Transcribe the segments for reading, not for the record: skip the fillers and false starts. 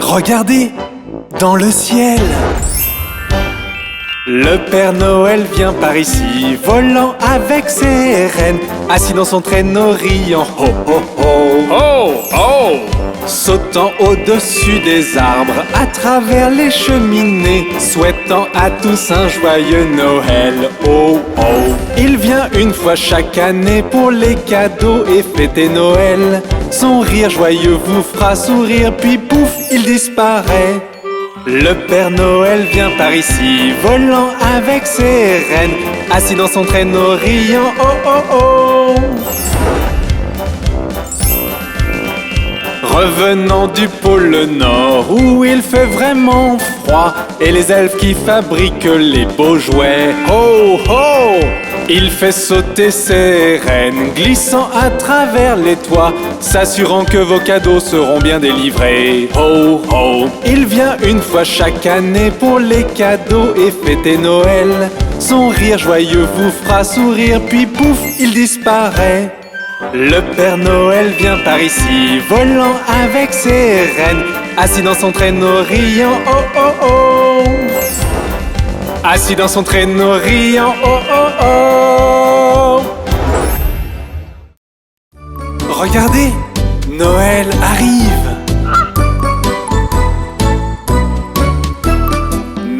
Regardez, dans le ciel. Le Père Noël vient par ici, volant avec ses rennes, assis dans son traîneau riant, ho ho ho, Oh, oh! sautant au-dessus des arbres, à travers les cheminées, souhaitant à tous un joyeux Noël, oh oh. Il vient une fois chaque année pour les cadeaux et fêter Noël. Son rire joyeux vous fera sourire, puis pouf, il disparaît. Le Père Noël vient par ici, volant avec ses rennes, assis dans son traîneau riant, oh oh oh. Revenant du pôle Nord, où il fait vraiment froid, et les elfes qui fabriquent les beaux jouets, ho ho! Il fait sauter ses rennes, glissant à travers les toits, s'assurant que vos cadeaux seront bien délivrés, ho ho! Il vient une fois chaque année pour les cadeaux et fêter Noël. Son rire joyeux vous fera sourire, puis pouf, il disparaît. Le Père Noël vient par ici, volant avec ses rennes, assis dans son traîneau riant, oh oh oh. Assis dans son traîneau riant, oh oh oh. Regardez, Noël arrive.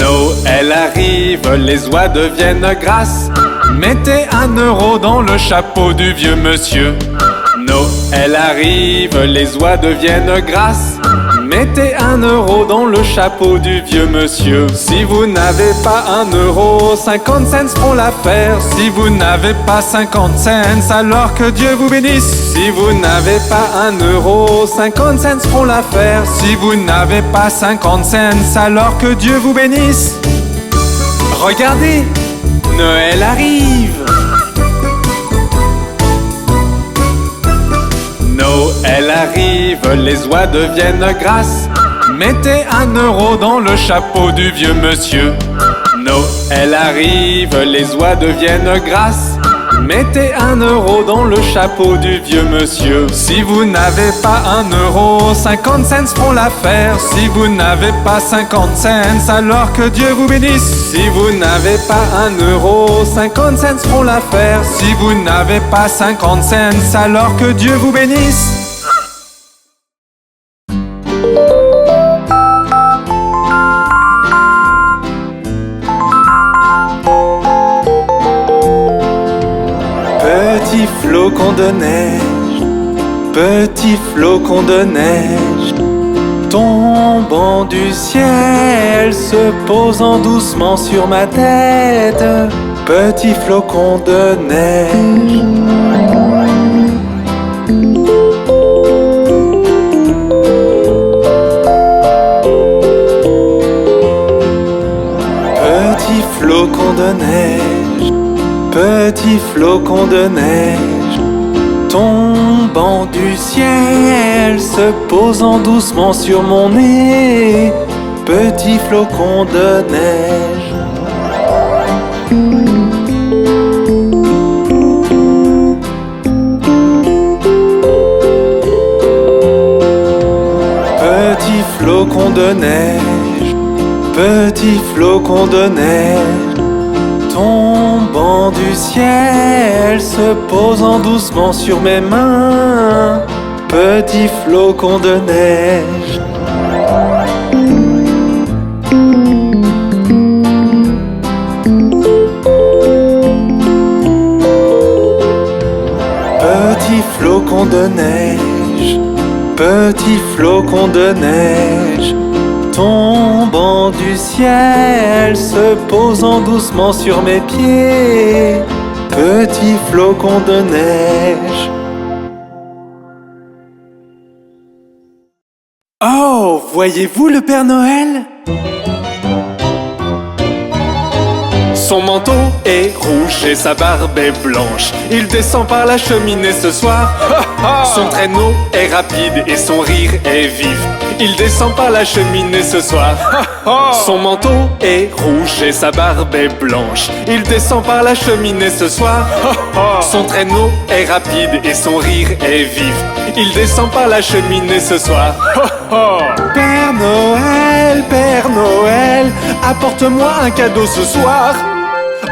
Noël arrive, les oies deviennent grasses. Mettez 1 euro dans le chapeau du vieux monsieur. Noël arrive, les oies deviennent grasses. Mettez 1 euro dans le chapeau du vieux monsieur. Si vous n'avez pas 1 euro, 50 cents feront l'affaire. Si vous n'avez pas 50 cents, alors que Dieu vous bénisse. Si vous n'avez pas 1 euro, 50 cents feront l'affaire. Si vous n'avez pas 50 cents, alors que Dieu vous bénisse. Regardez, Noël arrive. Noël arrive, les oies deviennent grasses. Mettez 1 euro dans le chapeau du vieux monsieur. Noël arrive, les oies deviennent grasses. Mettez 1 euro dans le chapeau du vieux monsieur. Si vous n'avez pas 1 euro, 50 cents feront l'affaire. Si vous n'avez pas 50 cents, alors que Dieu vous bénisse. Si vous n'avez pas 1 euro, 50 cents feront l'affaire. Si vous n'avez pas 50 cents, alors que Dieu vous bénisse. Petit flocon de neige, petit flocon de neige, tombant du ciel, se posant doucement sur ma tête. Petit flocon de neige. Petit flocon de neige, petit flocon de neige, tombant du ciel, se posant doucement sur mon nez. Petit flocon de neige. Petit flocon de neige, petit flocon de neige, tombant du ciel, se posant doucement sur mes mains. Petit flocon de neige. Petit flocon de neige, petit flocon de neige, tombant du ciel, se posant doucement sur mes pieds. Petit flocon de neige. Oh, voyez-vous le Père Noël? Son manteau est rouge et sa barbe est blanche. Il descend par la cheminée ce soir. Son traîneau est rapide et son rire est vif. Il descend par la cheminée ce soir. Son manteau est rouge et sa barbe est blanche. Il descend par la cheminée ce soir. Son traîneau est rapide et son rire est vif. Il descend par la cheminée ce soir. Père Noël, apporte-moi un cadeau ce soir.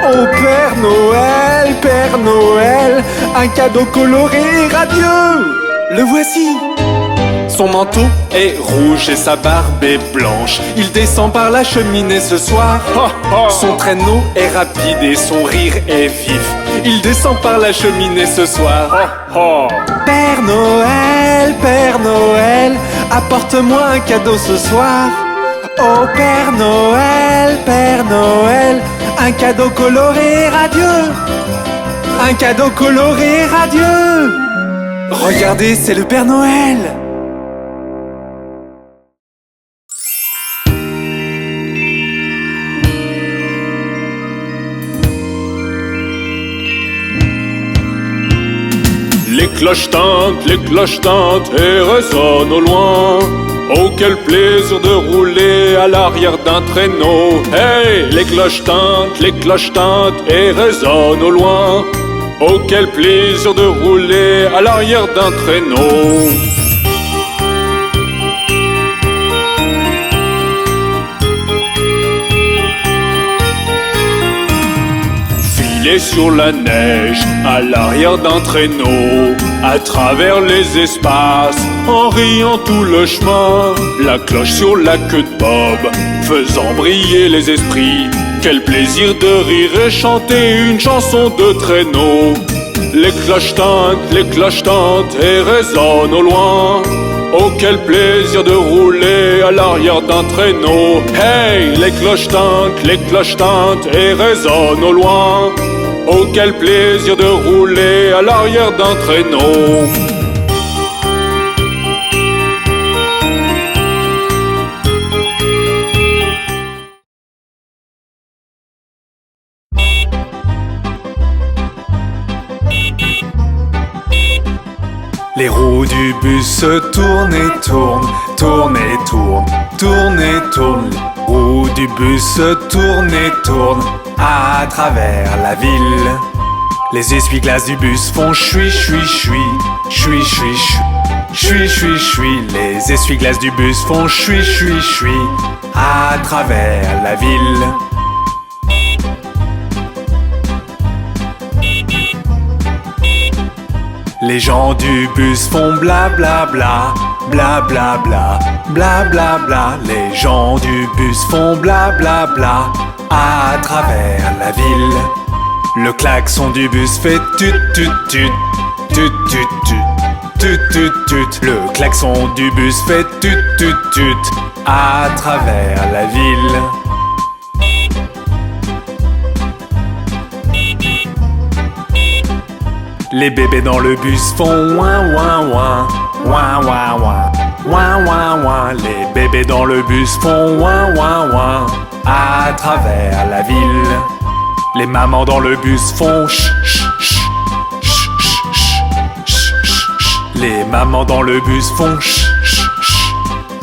Oh Père Noël, un cadeau coloré et radieux. Le voici. Son manteau est rouge et sa barbe est blanche. Il descend par la cheminée ce soir. Son traîneau est rapide et son rire est vif. Il descend par la cheminée ce soir. Père Noël, apporte-moi un cadeau ce soir. Oh Père Noël, un cadeau coloré et radieux. Un cadeau coloré et radieux. Regardez, c'est le Père Noël. Les cloches tintent et résonnent au loin. Oh, quel plaisir de rouler à l'arrière d'un traîneau. Hey, les cloches tintent et résonnent au loin. Oh, quel plaisir de rouler à l'arrière d'un traîneau. Filer sur la neige à l'arrière d'un traîneau, à travers les espaces, en riant tout le chemin, la cloche sur la queue de Bob, faisant briller les esprits. Quel plaisir de rire et chanter une chanson de traîneau. Les cloches tintent et résonnent au loin. Oh, quel plaisir de rouler à l'arrière d'un traîneau. Hey, les cloches tintent et résonnent au loin. Oh, quel plaisir de rouler à l'arrière d'un traîneau. Les roues du bus se tournent et tournent, tournent et tournent, tournent et tournent. Les roues du bus se tournent et tournent à travers la ville. Les essuie-glaces du bus font chui chui chui, chui chui chui, chui chui chui. Les essuie-glaces du bus font chui chui chui à travers la ville. Les gens du bus font bla bla bla, bla bla bla, bla bla bla. Les gens du bus font bla bla bla à travers la ville. Le klaxon du bus fait tut tut tut, tut tut tut, tut tut tut. Le klaxon du bus fait tut tut tut à travers la ville. Les bébés dans le bus font ouin ouin ouin, ouin ouin ouin, ouin ouin ouin. Les bébés dans le bus font ouin ouin ouin à travers la ville. Les mamans dans le bus font ch ch ch, ch ch ch, ch ch ch. Les mamans dans le bus font ch ch ch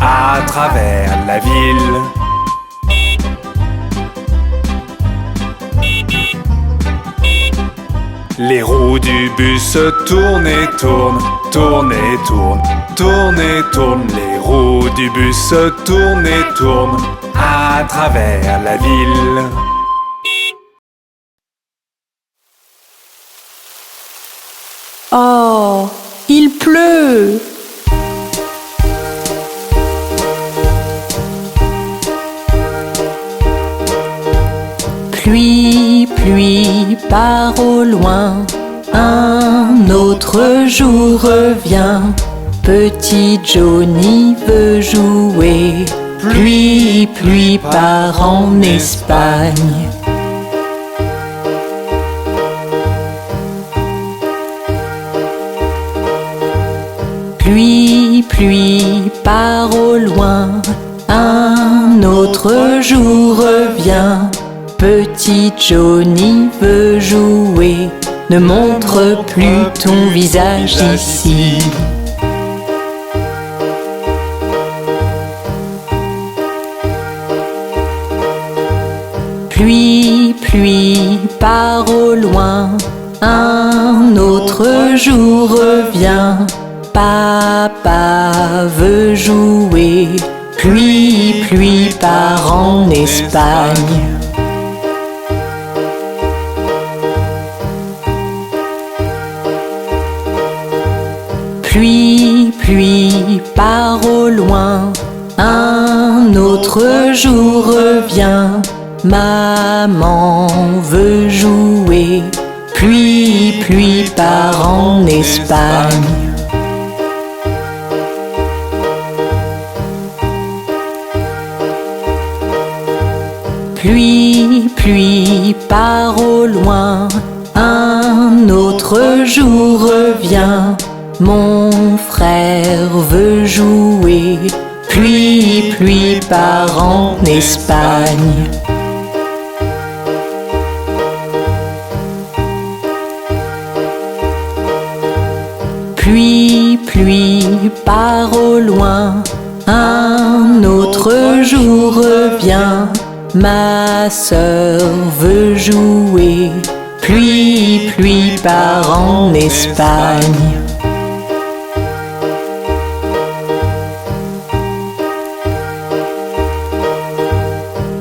à travers la ville. Les roues du bus se tournent et tournent, tournent et tournent, tournent et tournent. Les roues du bus se tournent et tournent à travers la ville. Oh, il pleut! Pluie, pluie, part au loin, un autre jour revient. Petit Johnny veut jouer, pluie, pluie, part en Espagne. Pluie, pluie, part au loin, un autre jour revient. Petit Johnny veut jouer, ne montre plus ton visage ici. Pluie, pluie, pars au loin, un autre jour revient. Papa veut jouer, pluie, pluie, part en Espagne. Pluie, pluie, pars au loin, un autre jour revient. Maman veut jouer, pluie, pluie, part en Espagne. Pluie, pluie, pars au loin, un autre jour revient. Mon frère veut jouer, pluie, pluie, part en Espagne. Pluie, pluie, pars au loin, un autre jour revient. Ma sœur veut jouer, pluie, pluie, part en Espagne.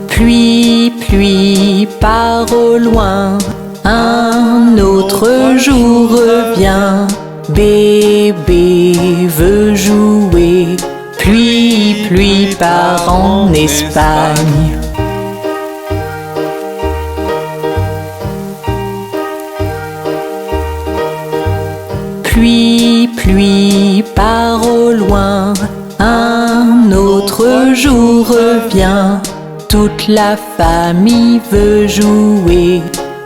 Pluie, pluie, pars au loin, un autre jour revient. Bébé veut jouer, pluie, pluie, part en Espagne. Pluie, pluie, pars au loin, un autre jour revient. Toute la famille veut jouer,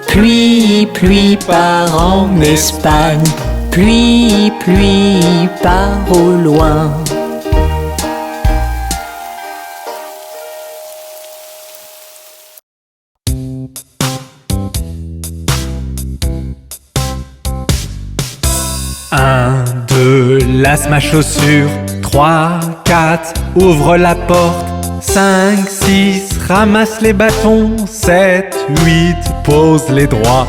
pluie, pluie, part en Espagne. Pluie, pluie, part au loin. Un, deux, lasse ma chaussure. 3, 4, ouvre la porte. 5, 6, ramasse les bâtons. 7, 8, pose les droits.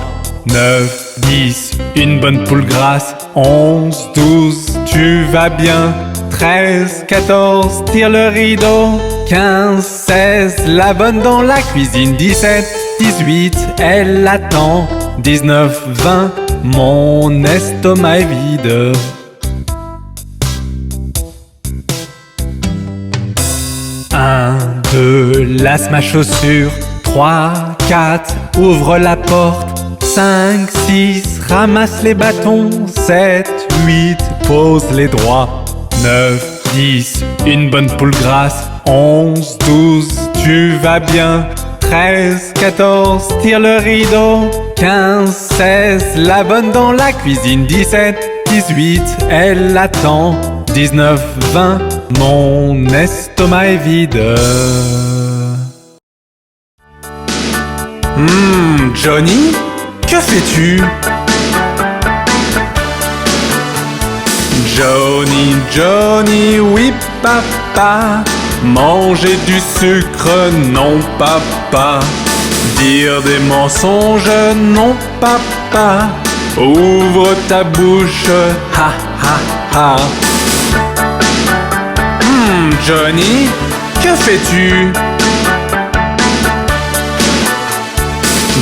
9, 10, une bonne poule grasse. 11, 12, tu vas bien. 13, 14, tire le rideau. 15, 16, la bonne dans la cuisine. 17, 18, elle attend. 19, 20, mon estomac est vide. 1, 2, lasse ma chaussure. 3, 4, ouvre la porte. 5, 6, ramasse les bâtons. 7, 8, pose les droits. 9, 10, une bonne poule grasse. 11, 12, tu vas bien. 13, 14, tire le rideau. 15, 16, la bonne dans la cuisine. 17, 18, elle attend. 19, 20, mon estomac est vide. Johnny, que fais-tu? Johnny, Johnny, oui papa. Manger du sucre, non papa. Dire des mensonges, non papa. Ouvre ta bouche, ha ha ha. Johnny, que fais-tu?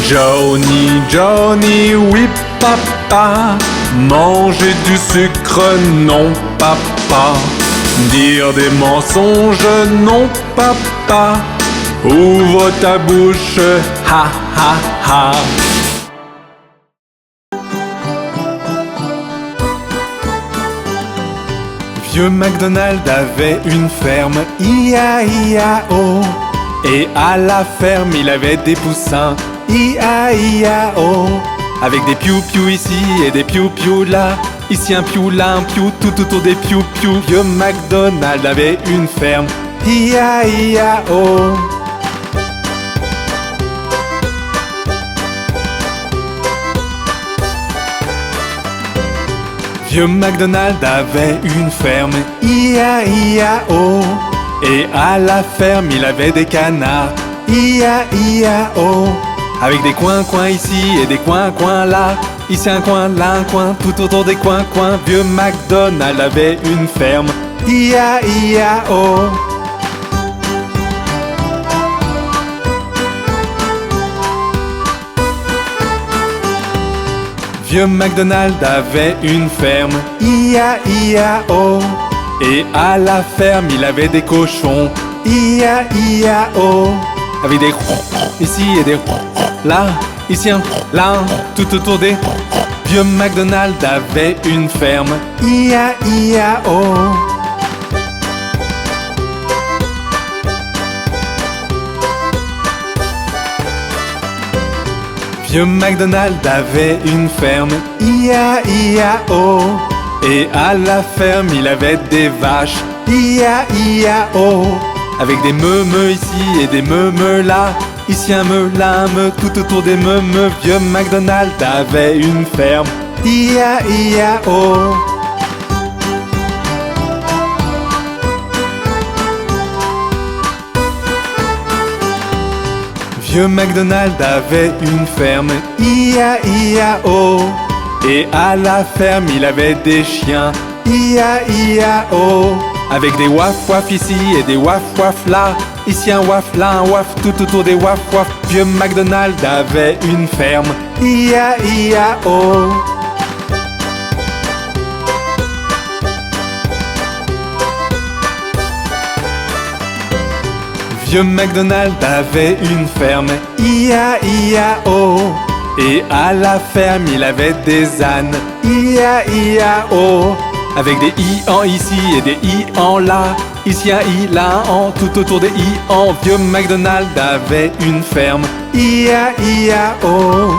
Johnny, Johnny, oui papa. Manger du sucre, non papa. Dire des mensonges, non papa. Ouvre ta bouche, ha ha ha. Vieux MacDonald avait une ferme, I-A-I-A-O. Et à la ferme, il avait des poussins, I-A-I-A-O. Avec des piou-piou ici et des piou-piou là. Ici un piou, là un piou, tout autour des piou-piou. Vieux MacDonald avait une ferme, I-A-I-A-O. Vieux MacDonald avait une ferme, I-A-I-A-O. Et à la ferme, il avait des canards, I-A-I-A-O. Avec des coins-coins ici et des coins-coins là. Ici un coin, là un coin, tout autour des coins-coins. Vieux MacDonald avait une ferme, I-A-I-A-O. Vieux MacDonald avait une ferme, I-A-I-A-O. Et à la ferme, il avait des cochons, I-A-I-A-O. Avec des ici et des là, ici un, là un, tout autour des. Vieux MacDonald avait une ferme, I-A-I-A-O. Vieux MacDonald avait une ferme, I-A-I-A-O. Et à la ferme, il avait des vaches, I-A-I-A-O. Avec des meumeux ici et des meumeux là. Ici un meu, là un meu, tout autour des meumeux. Vieux MacDonald avait une ferme, I-A-I-A-O. Vieux MacDonald avait une ferme, I-A-I-A-O. Et à la ferme, il avait des chiens, I-A-I-A-O. Avec des waf-waf ici et des waf-waf là. Ici un waf, là un waf, tout autour des waf-waf. Vieux MacDonald avait une ferme, I-A-I-A-O. Et à la ferme, il avait des chiens, I-A-I-A-O. Avec des waf-waf ici et des waf-waf là. Ici un waf, là un waf, tout autour des waf-waf. Vieux MacDonald avait une ferme, I-A-I-A-O. Et à la ferme, il avait des chiens, I-A-I-A-O. Vieux MacDonald avait une ferme, I-A-I-A-O. Et à la ferme, il avait des ânes, I-A-I-A-O. Avec des i en ici et des i en là. Ici un i, là un en, tout autour des i en. Vieux MacDonald avait une ferme, I-A-I-A-O.